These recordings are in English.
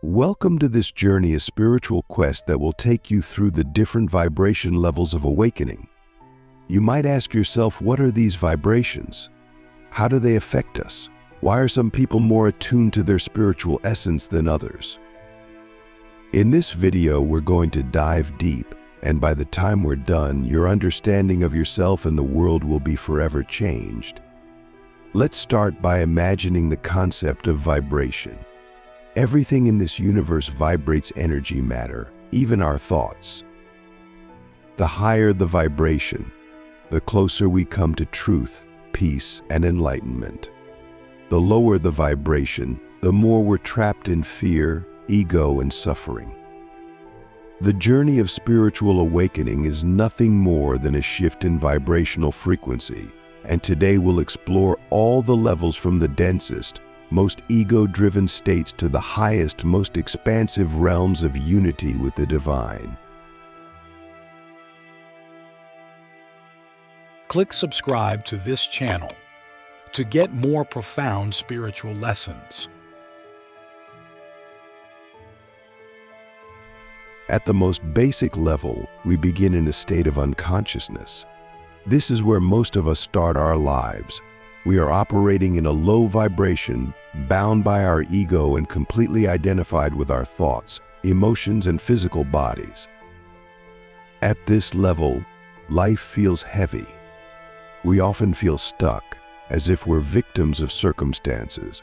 Welcome to this journey, a spiritual quest that will take you through the different vibration levels of awakening. You might ask yourself, what are these vibrations? How do they affect us? Why are some people more attuned to their spiritual essence than others? In this video, we're going to dive deep, and by the time we're done, your understanding of yourself and the world will be forever changed. Let's start by imagining the concept of vibration. Everything in this universe vibrates energy matter, even our thoughts. The higher the vibration, the closer we come to truth, peace, and enlightenment. The lower the vibration, the more we're trapped in fear, ego, and suffering. The journey of spiritual awakening is nothing more than a shift in vibrational frequency, and today we'll explore all the levels from the densest, most ego-driven states to the highest, most expansive realms of unity with the divine. Click subscribe to this channel to get more profound spiritual lessons. At the most basic level, we begin in a state of unconsciousness. This is where most of us start our lives. We are operating in a low vibration, bound by our ego and completely identified with our thoughts, emotions, and physical bodies. At this level, life feels heavy. We often feel stuck, as if we're victims of circumstances.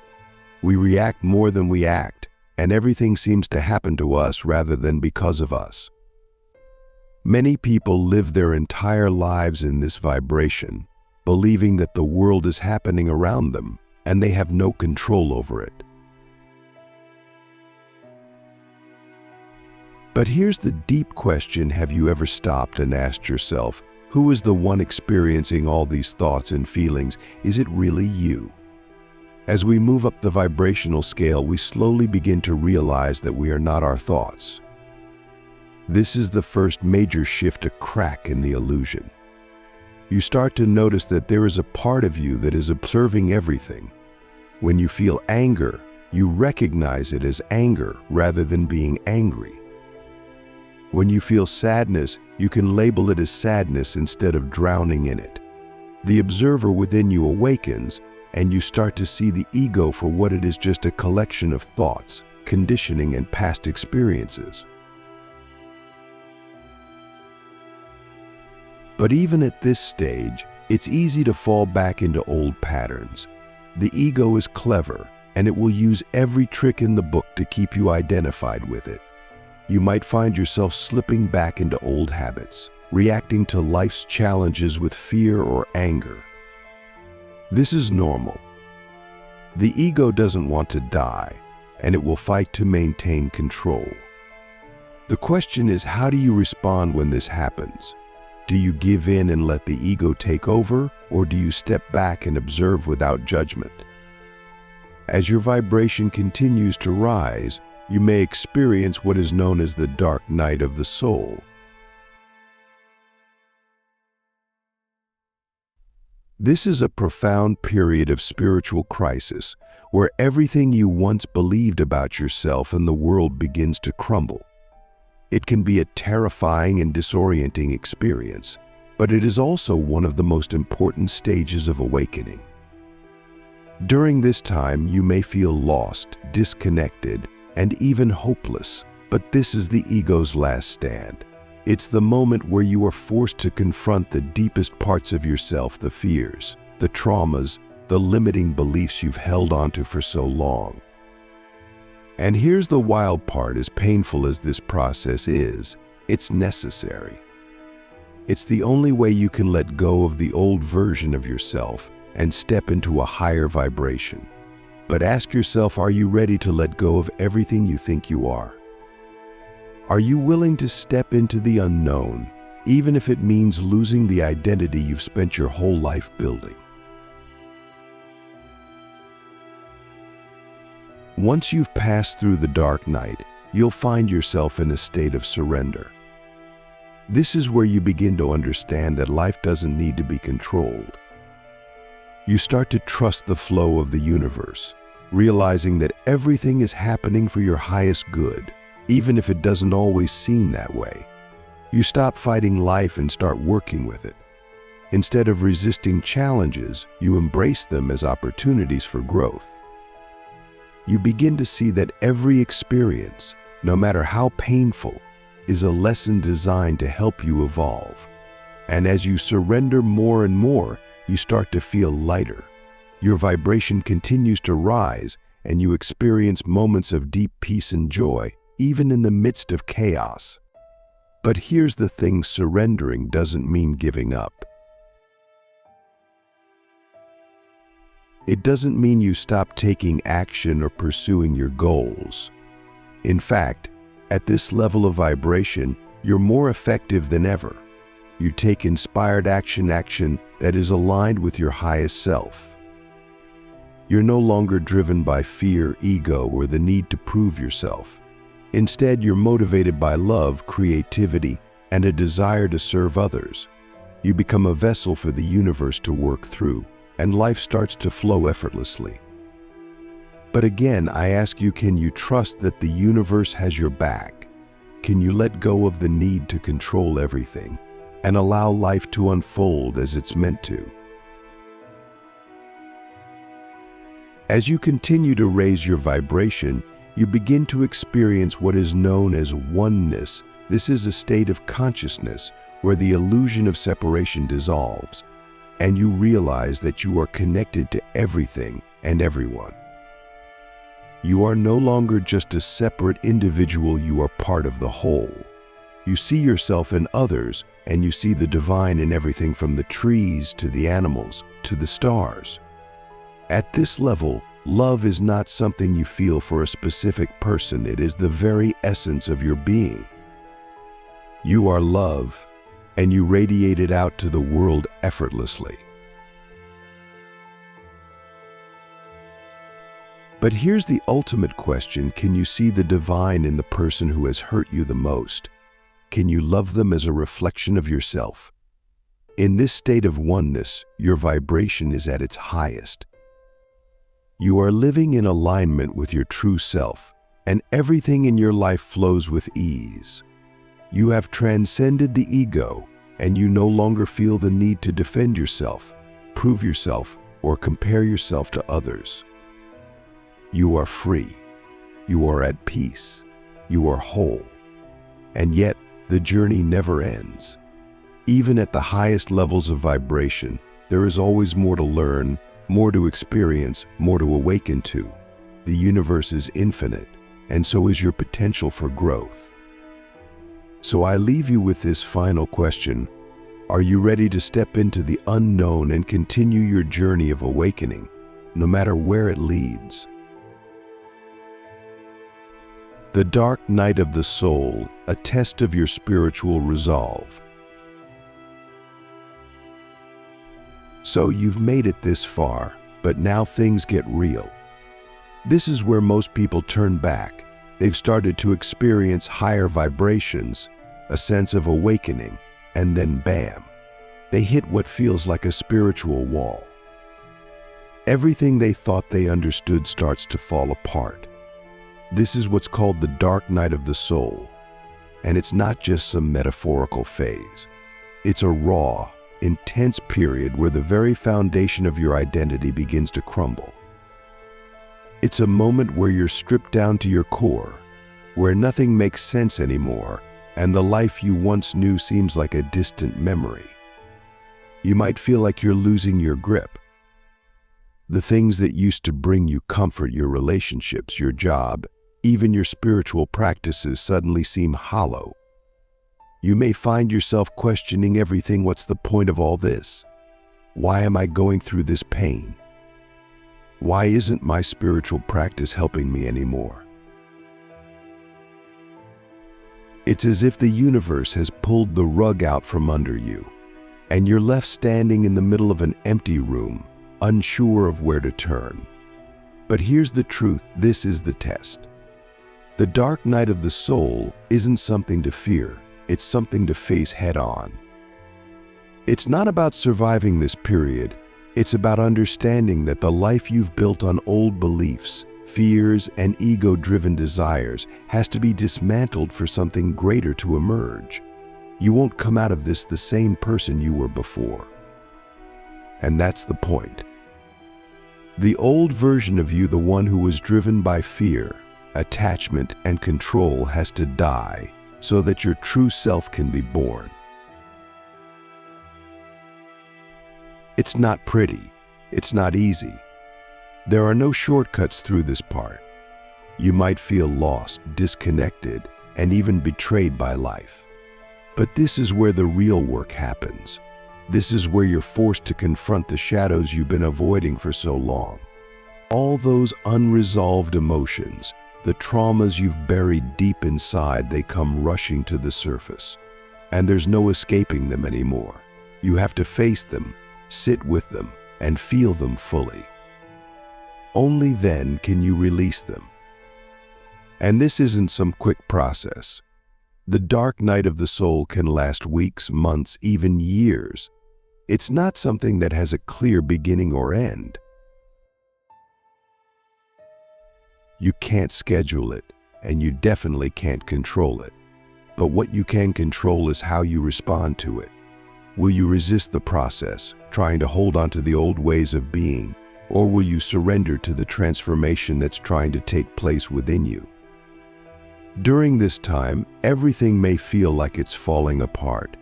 We react more than we act, and everything seems to happen to us rather than because of us. Many people live their entire lives in this vibration, believing that the world is happening around them and they have no control over it. But here's the deep question: have you ever stopped and asked yourself, who is the one experiencing all these thoughts and feelings? Is it really you? As we move up the vibrational scale, we slowly begin to realize that we are not our thoughts. This is the first major shift, a crack in the illusion. You start to notice that there is a part of you that is observing everything. When you feel anger, you recognize it as anger rather than being angry. When you feel sadness, you can label it as sadness instead of drowning in it. The observer within you awakens, and you start to see the ego for what it is: just a collection of thoughts, conditioning, and past experiences. But even at this stage, it's easy to fall back into old patterns. The ego is clever, and it will use every trick in the book to keep you identified with it. You might find yourself slipping back into old habits, reacting to life's challenges with fear or anger. This is normal. The ego doesn't want to die, and it will fight to maintain control. The question is, how do you respond when this happens? Do you give in and let the ego take over, or do you step back and observe without judgment? As your vibration continues to rise, you may experience what is known as the dark night of the soul. This is a profound period of spiritual crisis where everything you once believed about yourself and the world begins to crumble. It can be a terrifying and disorienting experience, but it is also one of the most important stages of awakening. During this time, you may feel lost, disconnected, and even hopeless, but this is the ego's last stand. It's the moment where you are forced to confront the deepest parts of yourself, the fears, the traumas, the limiting beliefs you've held onto for so long. And here's the wild part: as painful as this process is, it's necessary. It's the only way you can let go of the old version of yourself and step into a higher vibration. But ask yourself, are you ready to let go of everything you think you are? Are you willing to step into the unknown, even if it means losing the identity you've spent your whole life building? Once you've passed through the dark night, you'll find yourself in a state of surrender. This is where you begin to understand that life doesn't need to be controlled. You start to trust the flow of the universe, realizing that everything is happening for your highest good, even if it doesn't always seem that way. You stop fighting life and start working with it. Instead of resisting challenges, you embrace them as opportunities for growth. You begin to see that every experience, no matter how painful, is a lesson designed to help you evolve. And as you surrender more and more, you start to feel lighter. Your vibration continues to rise, and you experience moments of deep peace and joy, even in the midst of chaos. But here's the thing: surrendering doesn't mean giving up. It doesn't mean you stop taking action or pursuing your goals. In fact, at this level of vibration, you're more effective than ever. You take inspired action that is aligned with your highest self. You're no longer driven by fear, ego, or the need to prove yourself. Instead, you're motivated by love, creativity, and a desire to serve others. You become a vessel for the universe to work through, and life starts to flow effortlessly. But again, I ask you, can you trust that the universe has your back? Can you let go of the need to control everything and allow life to unfold as it's meant to? As you continue to raise your vibration, you begin to experience what is known as oneness. This is a state of consciousness where the illusion of separation dissolves, and you realize that you are connected to everything and everyone. You are no longer just a separate individual, you are part of the whole. You see yourself in others, and you see the divine in everything from the trees to the animals to the stars. At this level, love is not something you feel for a specific person, it is the very essence of your being. You are love, and you radiate it out to the world effortlessly. But here's the ultimate question: can you see the divine in the person who has hurt you the most? Can you love them as a reflection of yourself? In this state of oneness, your vibration is at its highest. You are living in alignment with your true self, and everything in your life flows with ease. You have transcended the ego, and you no longer feel the need to defend yourself, prove yourself, or compare yourself to others. You are free. You are at peace. You are whole. And yet, the journey never ends. Even at the highest levels of vibration, there is always more to learn, more to experience, more to awaken to. The universe is infinite, and so is your potential for growth. So I leave you with this final question: are you ready to step into the unknown and continue your journey of awakening, no matter where it leads? The dark night of the soul, a test of your spiritual resolve. So you've made it this far, but now things get real. This is where most people turn back. They've started to experience higher vibrations, a sense of awakening, and then bam, they hit what feels like a spiritual wall. Everything they thought they understood starts to fall apart. This is what's called the dark night of the soul. And it's not just some metaphorical phase. It's a raw, intense period where the very foundation of your identity begins to crumble. It's a moment where you're stripped down to your core, where nothing makes sense anymore, and the life you once knew seems like a distant memory. You might feel like you're losing your grip. The things that used to bring you comfort, your relationships, your job, even your spiritual practices, suddenly seem hollow. You may find yourself questioning everything. What's the point of all this? Why am I going through this pain? Why isn't my spiritual practice helping me anymore? It's as if the universe has pulled the rug out from under you, and you're left standing in the middle of an empty room, unsure of where to turn. But here's the truth: this is the test. The dark night of the soul isn't something to fear, it's something to face head on. It's not about surviving this period, It's about understanding that the life you've built on old beliefs, fears, and ego-driven desires has to be dismantled for something greater to emerge. You won't come out of this the same person you were before. And that's the point. The old version of you, the one who was driven by fear, attachment, and control, has to die so that your true self can be born. It's not pretty. It's not easy. There are no shortcuts through this part. You might feel lost, disconnected, and even betrayed by life. But this is where the real work happens. This is where you're forced to confront the shadows you've been avoiding for so long. All those unresolved emotions, the traumas you've buried deep inside, they come rushing to the surface. And there's no escaping them anymore. You have to face them, sit with them, and feel them fully. Only then can you release them. And this isn't some quick process. The dark night of the soul can last weeks, months, even years. It's not something that has a clear beginning or end. You can't schedule it, and you definitely can't control it. But what you can control is how you respond to it. Will you resist the process, trying to hold on to the old ways of being, or will you surrender to the transformation that's trying to take place within you? During this time, everything may feel like it's falling apart,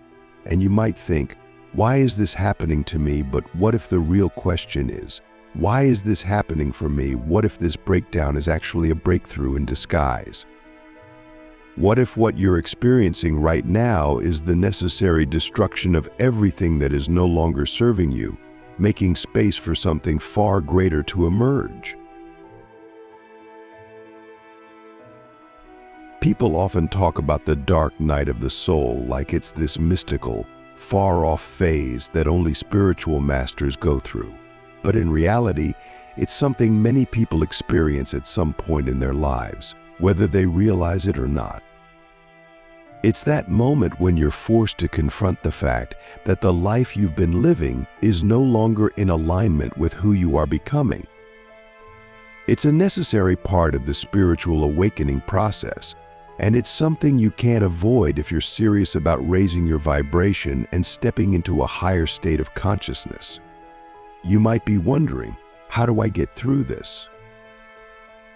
and you might think, why is this happening to me? But what if the real question is, why is this happening for me? What if this breakdown is actually a breakthrough in disguise? What if what you're experiencing right now is the necessary destruction of everything that is no longer serving you, making space for something far greater to emerge? People often talk about the dark night of the soul like it's this mystical, far-off phase that only spiritual masters go through. But in reality, it's something many people experience at some point in their lives, whether they realize it or not. It's that moment when you're forced to confront the fact that the life you've been living is no longer in alignment with who you are becoming. It's a necessary part of the spiritual awakening process, and it's something you can't avoid if you're serious about raising your vibration and stepping into a higher state of consciousness. You might be wondering, how do I get through this?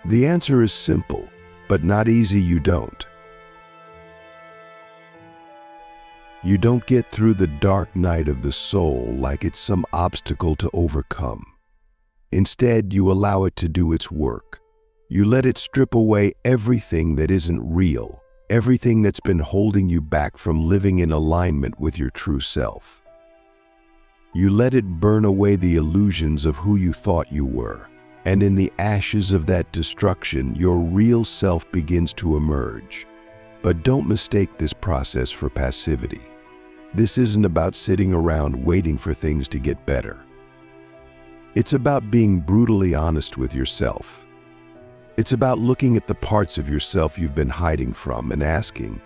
The answer is simple, but not easy. You don't. You don't get through the dark night of the soul like it's some obstacle to overcome. Instead, you allow it to do its work. You let it strip away everything that isn't real, everything that's been holding you back from living in alignment with your true self. You let it burn away the illusions of who you thought you were, and in the ashes of that destruction, your real self begins to emerge. But don't mistake this process for passivity. This isn't about sitting around waiting for things to get better. It's about being brutally honest with yourself. It's about looking at the parts of yourself you've been hiding from and asking,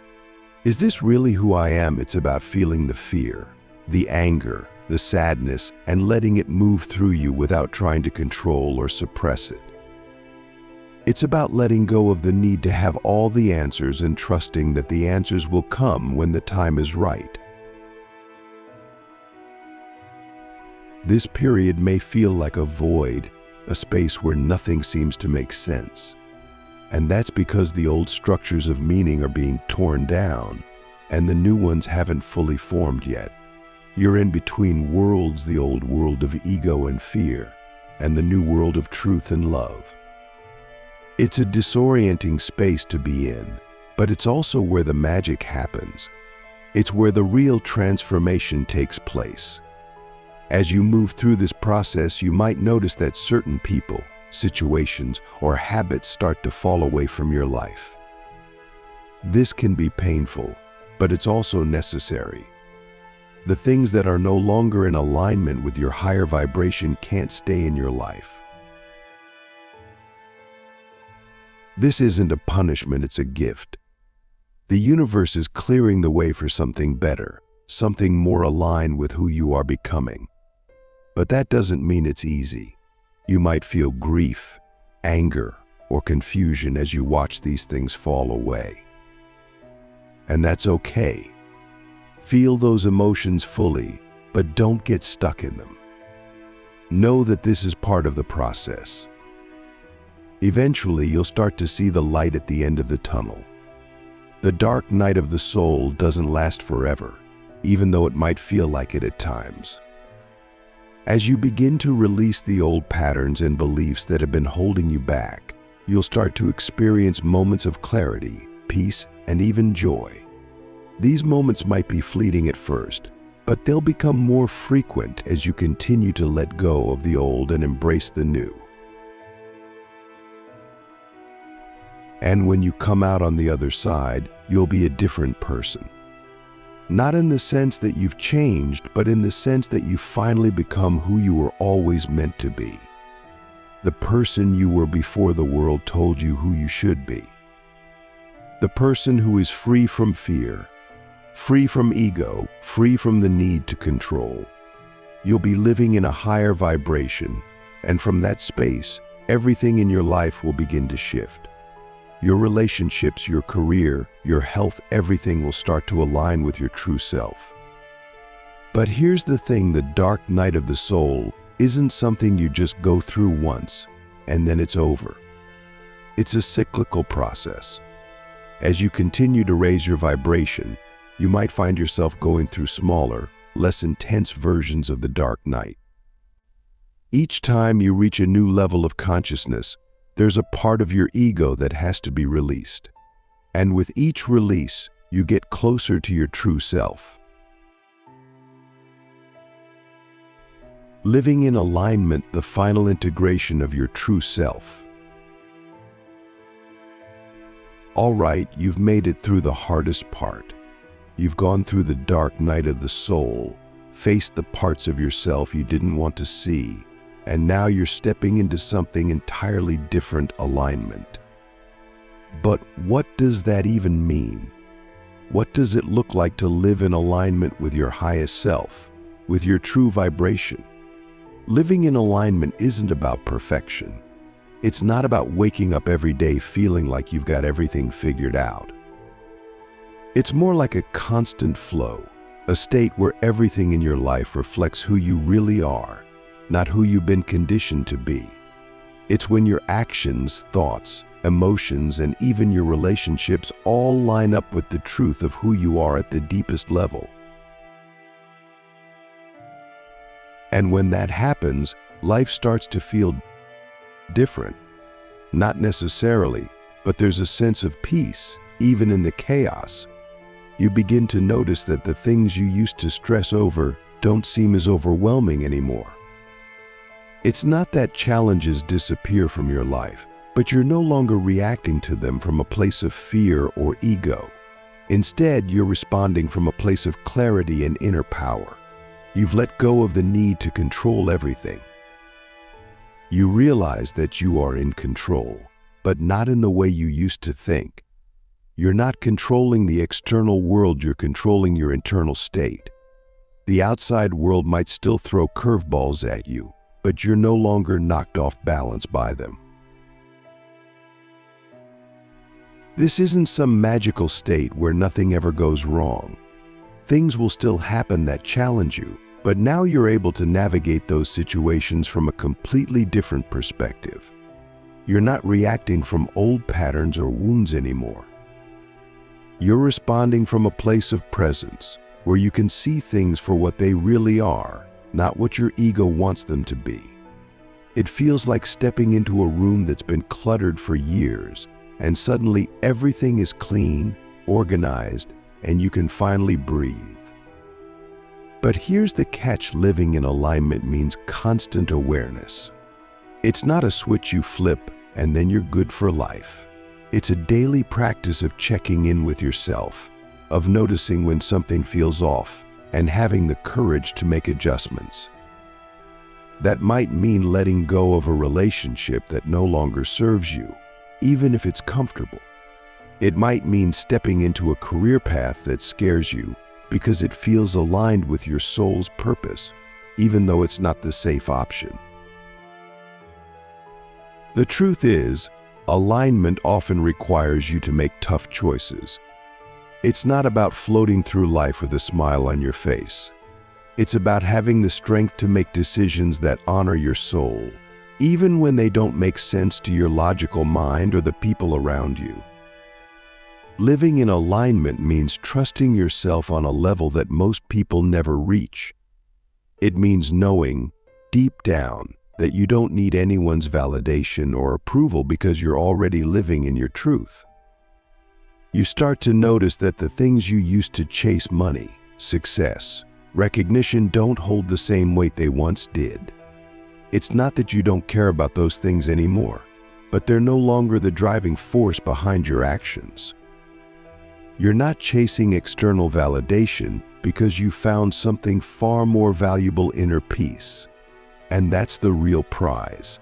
is this really who I am? It's about feeling the fear, the anger, the sadness, and letting it move through you without trying to control or suppress it. It's about letting go of the need to have all the answers and trusting that the answers will come when the time is right. This period may feel like a void, a space where nothing seems to make sense. And that's because the old structures of meaning are being torn down, and the new ones haven't fully formed yet. You're in between worlds, the old world of ego and fear, and the new world of truth and love. It's a disorienting space to be in, but it's also where the magic happens. It's where the real transformation takes place. As you move through this process, you might notice that certain people, situations, or habits start to fall away from your life. This can be painful, but it's also necessary. The things that are no longer in alignment with your higher vibration can't stay in your life. This isn't a punishment, it's a gift. The universe is clearing the way for something better, something more aligned with who you are becoming. But that doesn't mean it's easy. You might feel grief, anger, or confusion as you watch these things fall away. And that's okay. Feel those emotions fully, but don't get stuck in them. Know that this is part of the process. Eventually, you'll start to see the light at the end of the tunnel. The dark night of the soul doesn't last forever, even though it might feel like it at times. As you begin to release the old patterns and beliefs that have been holding you back, you'll start to experience moments of clarity, peace, and even joy. These moments might be fleeting at first, but they'll become more frequent as you continue to let go of the old and embrace the new. And when you come out on the other side, you'll be a different person. Not in the sense that you've changed, but in the sense that you've finally become who you were always meant to be. The person you were before the world told you who you should be. The person who is free from fear, free from ego, free from the need to control. You'll be living in a higher vibration, and from that space, everything in your life will begin to shift. Your relationships, your career, your health, everything will start to align with your true self. But here's the thing, the dark night of the soul isn't something you just go through once and then it's over. It's a cyclical process. As you continue to raise your vibration, you might find yourself going through smaller, less intense versions of the dark night. Each time you reach a new level of consciousness, there's a part of your ego that has to be released. And with each release, you get closer to your true self. Living in alignment, the final integration of your true self. All right, you've made it through the hardest part. You've gone through the dark night of the soul, faced the parts of yourself you didn't want to see, and now you're stepping into something entirely different, alignment. But what does that even mean? What does it look like to live in alignment with your highest self, with your true vibration? Living in alignment isn't about perfection. It's not about waking up every day feeling like you've got everything figured out. It's more like a constant flow, a state where everything in your life reflects who you really are, not who you've been conditioned to be. It's when your actions, thoughts, emotions, and even your relationships all line up with the truth of who you are at the deepest level. And when that happens, life starts to feel different. Not necessarily, but there's a sense of peace, even in the chaos. You begin to notice that the things you used to stress over don't seem as overwhelming anymore. It's not that challenges disappear from your life, but you're no longer reacting to them from a place of fear or ego. Instead, you're responding from a place of clarity and inner power. You've let go of the need to control everything. You realize that you are in control, but not in the way you used to think. You're not controlling the external world, you're controlling your internal state. The outside world might still throw curveballs at you, but you're no longer knocked off balance by them. This isn't some magical state where nothing ever goes wrong. Things will still happen that challenge you, but now you're able to navigate those situations from a completely different perspective. You're not reacting from old patterns or wounds anymore. You're responding from a place of presence, where you can see things for what they really are, not what your ego wants them to be. It feels like stepping into a room that's been cluttered for years, and suddenly everything is clean, organized, and you can finally breathe. But here's the catch: living in alignment means constant awareness. It's not a switch you flip and then you're good for life. It's a daily practice of checking in with yourself, of noticing when something feels off, and having the courage to make adjustments. That might mean letting go of a relationship that no longer serves you, even if it's comfortable. It might mean stepping into a career path that scares you because it feels aligned with your soul's purpose, even though it's not the safe option. The truth is, alignment often requires you to make tough choices. It's not about floating through life with a smile on your face. It's about having the strength to make decisions that honor your soul, even when they don't make sense to your logical mind or the people around you. Living in alignment means trusting yourself on a level that most people never reach. It means knowing, deep down, that you don't need anyone's validation or approval because you're already living in your truth. You start to notice that the things you used to chase, money, success, recognition, don't hold the same weight they once did. It's not that you don't care about those things anymore, but they're no longer the driving force behind your actions. You're not chasing external validation because you found something far more valuable: inner peace. And that's the real prize.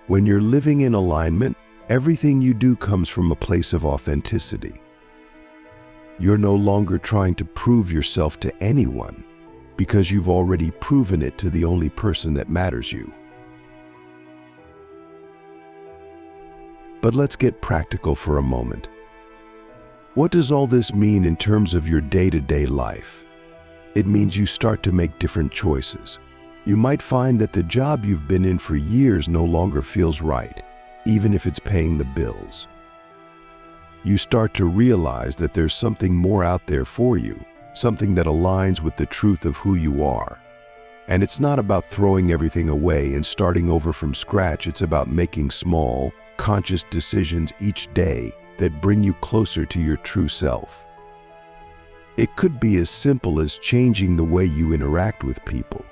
When you're living in alignment, everything you do comes from a place of authenticity. You're no longer trying to prove yourself to anyone because you've already proven it to the only person that matters you. But let's get practical for a moment. What does all this mean in terms of your day-to-day life? It means you start to make different choices. You might find that the job you've been in for years no longer feels right, even if it's paying the bills. You start to realize that there's something more out there for you, something that aligns with the truth of who you are. And it's not about throwing everything away and starting over from scratch. It's about making small, conscious decisions each day that bring you closer to your true self. It could be as simple as changing the way you interact with people.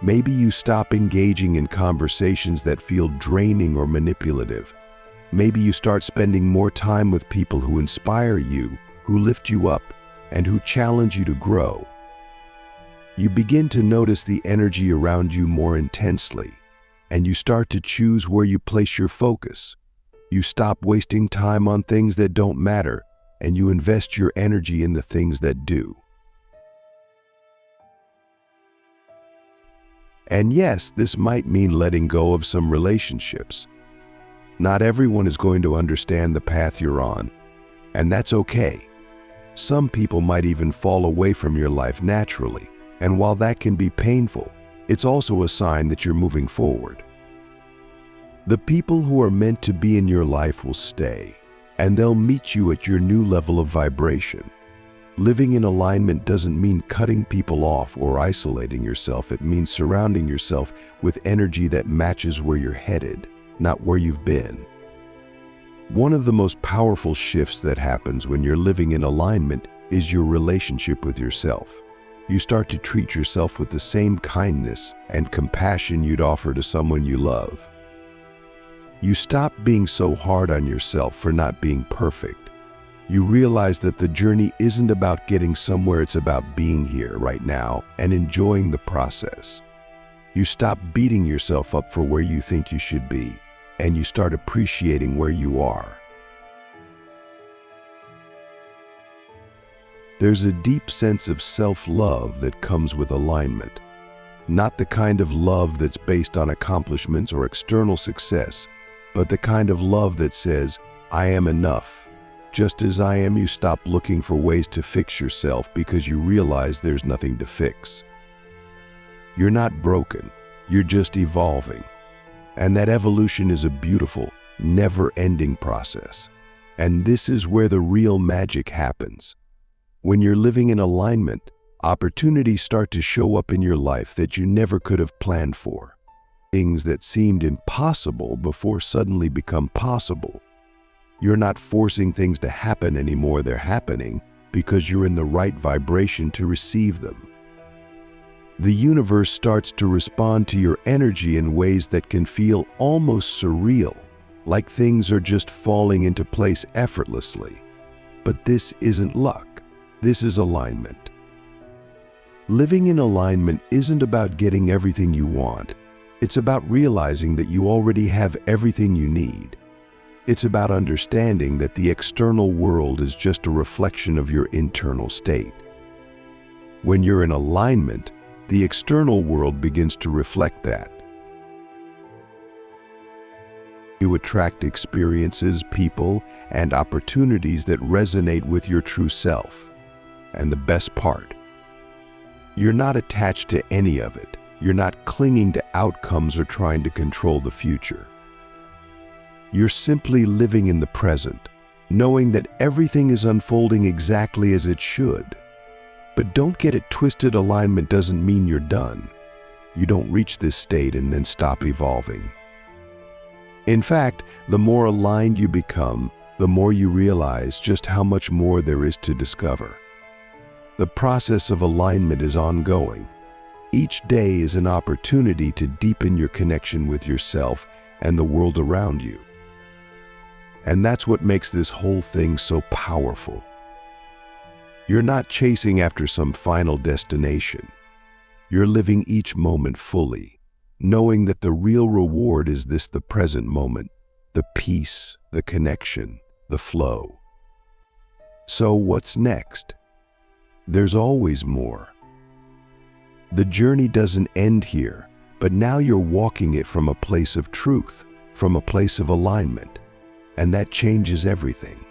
Maybe you stop engaging in conversations that feel draining or manipulative. Maybe you start spending more time with people who inspire you, who lift you up, and who challenge you to grow. You begin to notice the energy around you more intensely, and you start to choose where you place your focus. You stop wasting time on things that don't matter, and you invest your energy in the things that do. And yes, this might mean letting go of some relationships. Not everyone is going to understand the path you're on, and that's okay. Some people might even fall away from your life naturally, and while that can be painful, it's also a sign that you're moving forward. The people who are meant to be in your life will stay, and they'll meet you at your new level of vibration. Living in alignment doesn't mean cutting people off or isolating yourself. It means surrounding yourself with energy that matches where you're headed, not where you've been. One of the most powerful shifts that happens when you're living in alignment is your relationship with yourself. You start to treat yourself with the same kindness and compassion you'd offer to someone you love. You stop being so hard on yourself for not being perfect. You realize that the journey isn't about getting somewhere, it's about being here right now and enjoying the process. You stop beating yourself up for where you think you should be, and you start appreciating where you are. There's a deep sense of self-love that comes with alignment. Not the kind of love that's based on accomplishments or external success, but the kind of love that says, I am enough. Just as I am. You stop looking for ways to fix yourself because you realize there's nothing to fix. You're not broken, you're just evolving. And that evolution is a beautiful, never-ending process. And this is where the real magic happens. When you're living in alignment, opportunities start to show up in your life that you never could have planned for. Things that seemed impossible before suddenly become possible. You're not forcing things to happen anymore, they're happening because you're in the right vibration to receive them. The universe starts to respond to your energy in ways that can feel almost surreal, like things are just falling into place effortlessly. But this isn't luck, this is alignment. Living in alignment isn't about getting everything you want. It's about realizing that you already have everything you need. It's about understanding that the external world is just a reflection of your internal state. When you're in alignment, The external world begins to reflect that. You attract experiences, people, and opportunities that resonate with your true self. And the best part, you're not attached to any of it. You're not clinging to outcomes or trying to control the future. You're simply living in the present, knowing that everything is unfolding exactly as it should. But don't get it twisted, alignment doesn't mean you're done. You don't reach this state and then stop evolving. In fact, the more aligned you become, the more you realize just how much more there is to discover. The process of alignment is ongoing. Each day is an opportunity to deepen your connection with yourself and the world around you. And that's what makes this whole thing so powerful. You're not chasing after some final destination. You're living each moment fully, knowing that the real reward is the present moment, the peace, the connection, the flow. So what's next? There's always more. The journey doesn't end here, but now you're walking it from a place of truth, from a place of alignment, and that changes everything.